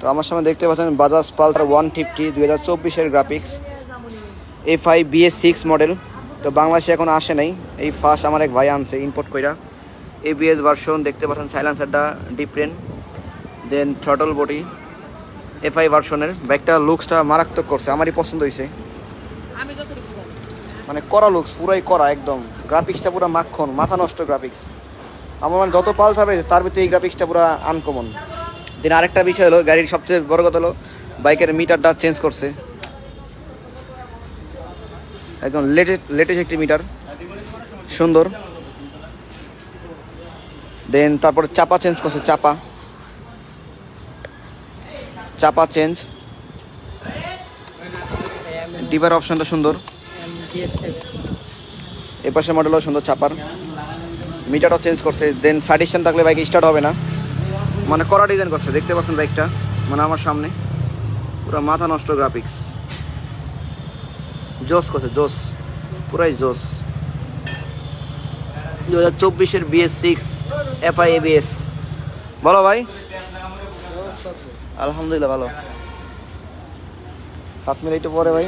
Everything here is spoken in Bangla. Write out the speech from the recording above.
তো আমার সামনে দেখতে পাচ্ছেন বাজাজ পালসার 150 2024-এর গ্রাফিক্স FI BS6 মডেল। তো বাংলাদেশে এখন আসে নাই, এই ফার্স্ট আমার এক ভাই আনছে ইম্পোর্ট কইরা। ABS ভার্সন দেখতে পাচ্ছেন, সাইলেন্সারটা ডিফারেন্ট, দেন থ্রটল বডি FI ভার্সনের। বাইকটা লুকসটা মারাত্মক করছে, আমারই পছন্দ হয়েছে। মানে করা লুকস, পুরাই করা একদম। গ্রাফিক্সটা পুরো মাখন, মাথা নষ্ট গ্রাফিক্স। আমার মানে যত পালস হবে তার ভিতরে এই গ্রাফিক্সটা পুরো আনকমন। দেন আরেকটা বিষয় হলো, গাড়ির সবচেয়ে বড় কথা হলো বাইকের মিটারটা চেঞ্জ করছে, একদম লেটেস্ট একটি মিটার, সুন্দর। দেন তারপর চাপা চেঞ্জ করছে, চাপা চেঞ্জ, ডিভার অপশনটা সুন্দর। এ পাশের মডেলও সুন্দর, চাপার মিটারটাও চেঞ্জ করছে। দেন সাডিশন থাকলে বাইক স্টার্ট হবে না, মানে কড়া ডিজাইন করছে। দেখতে পাচ্ছেন বাইকটা মানে আমার সামনে পুরো মাথা নষ্ট গ্রাফিক্স, জোস করছে, জোস, পুরাই জোস। 2024-এর BS6 FI ABS। বলো ভাই। আলহামদুলিল্লাহ ভালো। 7 মিনিট পরে ভাই।